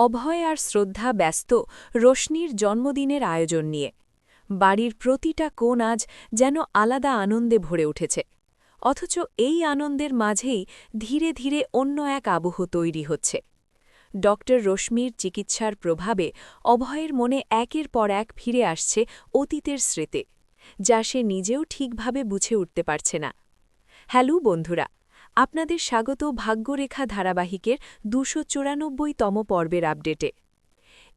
অভয় আর শ্রদ্ধা ব্যস্ত রোশনির জন্মদিনের আয়োজন নিয়ে। বাড়ির প্রতিটা কোণ আজ যেন আলাদা আনন্দে ভরে উঠেছে। অথচ এই আনন্দের মাঝেই ধীরে ধীরে অন্য এক আবহ তৈরি হচ্ছে। ডক্টর রশ্মির চিকিৎসার প্রভাবে অভয়ের মনে একের পর এক ফিরে আসছে অতীতের স্মৃতি, যা সে নিজেও ঠিকভাবে বুঝে উঠতে পারছে না। হ্যালো বন্ধুরা, আপনাদের স্বাগত ভাগ্যরেখা ধারাবাহিকের ২৯৪তম পর্বের আপডেটে।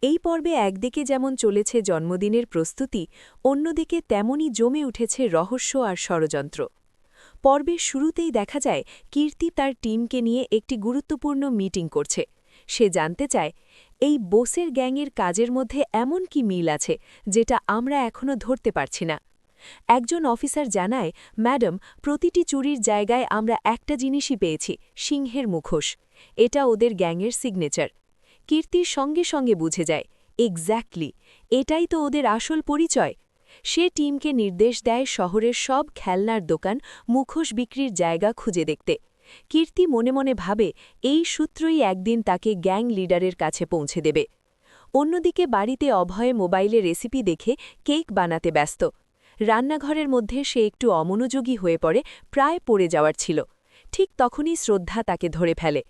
এই পর্বে একদিকে যেমন চলেছে জন্মদিনের প্রস্তুতি, অন্যদিকে তেমনই জমে উঠেছে রহস্য আর ষড়যন্ত্র। পর্বের শুরুতেই দেখা যায় কীর্তি তার টিমকে নিয়ে একটি গুরুত্বপূর্ণ মিটিং করছে। সে জানতে চায়, এই বোসের গ্যাংয়ের কাজের মধ্যে এমন কি মিল আছে যেটা আমরা এখনও ধরতে পারছি না। একজন অফিসার জানায়, ম্যাডাম, প্রতিটি চুরির জায়গায় আমরা একটা জিনিসই পেয়েছি, সিংহের মুখোশ। এটা ওদের গ্যাংয়ের সিগনেচার। কীর্তির সঙ্গে সঙ্গে বুঝে যায়, এক্স্যাক্টলি, এটাই তো ওদের আসল পরিচয়। সে টিমকে নির্দেশ দেয় শহরের সব খেলনার দোকান, মুখোশ বিক্রির জায়গা খুঁজে দেখতে। কীর্তি মনে মনে ভাবে, এই সূত্রই একদিন তাকে গ্যাং লিডারের কাছে পৌঁছে দেবে। অন্যদিকে বাড়িতে অভয়ে মোবাইলে রেসিপি দেখে কেক বানাতে ব্যস্ত। রান্নাঘরের মধ্যে সে একটু অমনোযোগী হয়ে পড়ে, প্রায় পড়ে যাওয়ার ছিল। ঠিক তখনই শ্রদ্ধা তাকে ধরে ফেলে।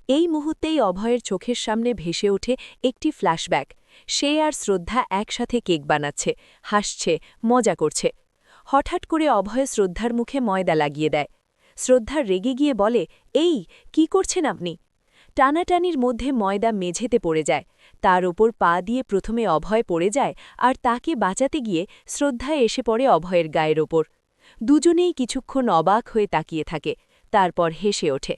এই মুহূর্তেই অভয়ের চোখের সামনে ভেসে ওঠে একটি ফ্ল্যাশব্যাক। সে আর শ্রদ্ধা একসাথে কেক বানাচ্ছে, হাসছে, মজা করছে। হঠাৎ করে অভয় শ্রদ্ধার মুখে ময়দা লাগিয়ে দেয়। শ্রদ্ধা রেগে গিয়ে বলে, এই, কি করছেন আপনি? টানাটানির মধ্যে ময়দা মেঝেতে পড়ে যায়। তার ওপর পা দিয়ে প্রথমে অভয় পড়ে যায়, আর তাকে বাঁচাতে গিয়ে শ্রদ্ধা এসে পড়ে অভয়ের গায়ের ওপর। দুজনেই কিছুক্ষণ অবাক হয়ে তাকিয়ে থাকে, তারপর হেসে ওঠে।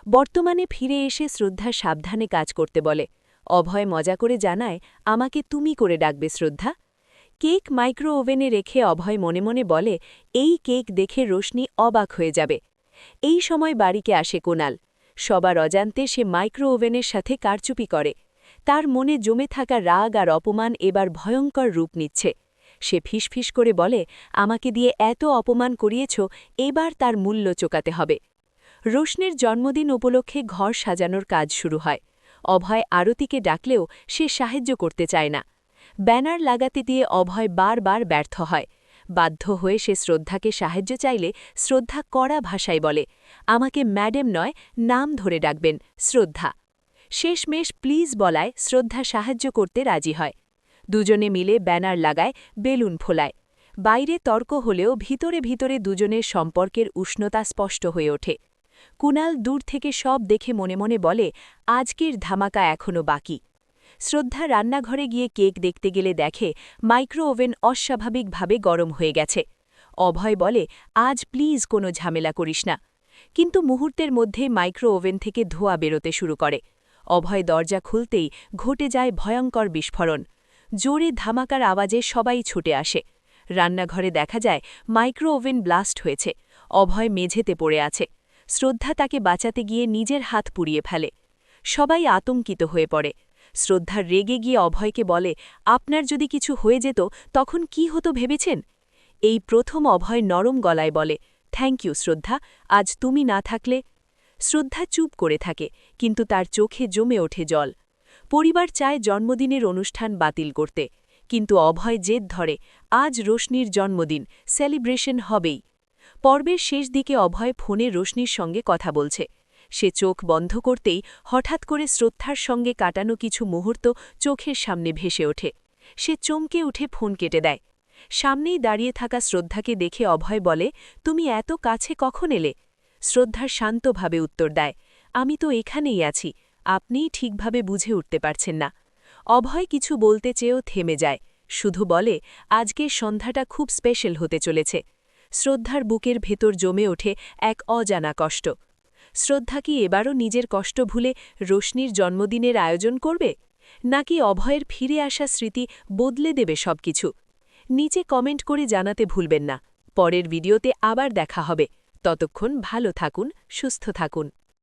বর্তমানে ফিরে এসে শ্রদ্ধা সাবধানে কাজ করতে বলে। অভয় মজা করে জানায়, আমাকে তুমি করে ডাকবে শ্রদ্ধা। কেক মাইক্রো ওভেনে রেখে অভয় মনে মনে বলে, এই কেক দেখে রোশনি অবাক হয়ে যাবে। এই সময় বাড়িতে আসে কুণাল। সবার অজান্তে সে মাইক্রো ওভেনের সাথে কারচুপি করে। তার মনে জমে থাকা রাগ আর অপমান এবার ভয়ঙ্কর রূপ নিচ্ছে। সে ফিসফিস করে বলে, আমাকে দিয়ে এত অপমান করিয়েছ, এবার তার মূল্য চোকাতে হবে। রোশনির জন্মদিন উপলক্ষে ঘর সাজানোর কাজ শুরু হয়। অভয় আরতিকে ডাকলেও সে সাহায্য করতে চায় না। ব্যানার লাগাতে দিয়ে অভয় বারবার ব্যর্থ হয়। বাধ্য হয়ে সে শ্রদ্ধাকে সাহায্য চাইলে শ্রদ্ধা কড়া ভাষায় বলে, আমাকে ম্যাডাম নয়, নাম ধরে ডাকবেন, শ্রদ্ধা। শেষমেশ প্লিজ বলায় শ্রদ্ধা সাহায্য করতে রাজি হয়। দুজনে মিলে ব্যানার লাগায়, বেলুন ফোলায়। বাইরে তর্ক হলেও ভিতরে ভিতরে দুজনের সম্পর্কের উষ্ণতা স্পষ্ট হয়ে ওঠে। কুণাল দূর থেকে সব দেখে মনে মনে বলে, আজকের ধামাকা এখনও বাকি। শ্রদ্ধা রান্নাঘরে গিয়ে কেক দেখতে গেলে দেখে মাইক্রো ওভেন অস্বাভাবিকভাবে গরম হয়ে গেছে। অভয় বলে, আজ প্লিজ কোনো ঝামেলা করিস না। কিন্তু মুহূর্তের মধ্যে মাইক্রো ওভেন থেকে ধোঁয়া বেরোতে শুরু করে। অভয় দরজা খুলতেই ঘটে যায় ভয়ঙ্কর বিস্ফোরণ। জোরে ধামাকার আওয়াজে সবাই ছুটে আসে। রান্নাঘরে দেখা যায় মাইক্রো ওভেন ব্লাস্ট হয়েছে। অভয় মেঝেতে পড়ে আছে। শ্রদ্ধা তাকে বাঁচাতে গিয়ে নিজের হাত পুড়িয়ে ফেলে। সবাই আতঙ্কিত হয়ে পড়ে। শ্রদ্ধা রেগে গিয়ে অভয়কে বলে, আপনার যদি কিছু হয়ে যেত তখন কি হতো ভেবেছেন? এই প্রথম অভয় নরম গলায় বলে, থ্যাংক ইউ শ্রদ্ধা, আজ তুমি না থাকলে। শ্রদ্ধা চুপ করে থাকে, কিন্তু তার চোখে জমে ওঠে জল। পরিবার চায় জন্মদিনের অনুষ্ঠান বাতিল করতে, কিন্তু অভয় জেদ ধরে, আজ রোশনির জন্মদিন, সেলিব্রেশন হবেই। পর্বের শেষ দিকে অভয় ফোনে রোশনির সঙ্গে কথা বলছে। সে চোখ বন্ধ করতেই হঠাৎ করে শ্রদ্ধার সঙ্গে কাটানো কিছু মুহূর্ত চোখের সামনে ভেসে ওঠে। সে চমকে উঠে ফোন কেটে দেয়। সামনেই দাঁড়িয়ে থাকা শ্রদ্ধাকে দেখে অভয় বলে, তুমি এত কাছে কখন এলে? শ্রদ্ধার শান্তভাবে উত্তর দেয়, আমি তো এখানেই আছি, আপনিই ঠিকভাবে বুঝে উঠতে পারছেন না। অভয় কিছু বলতে চেয়েও থেমে যায়, শুধু বলে, আজকের সন্ধ্যাটা খুব স্পেশাল হতে চলেছে। শ্রদ্ধার বুকের ভেতর জমে ওঠে এক অজানা কষ্ট। শ্রদ্ধা কি এবারও নিজের কষ্ট ভুলে রোশনির জন্মদিনের আয়োজন করবে, নাকি অভয়ের ফিরে আসা স্মৃতি বদলে দেবে সবকিছু? নিচে কমেন্ট করে জানাতে ভুলবেন না। পরের ভিডিওতে আবার দেখা হবে। ততক্ষণ ভালো থাকুন, সুস্থ থাকুন।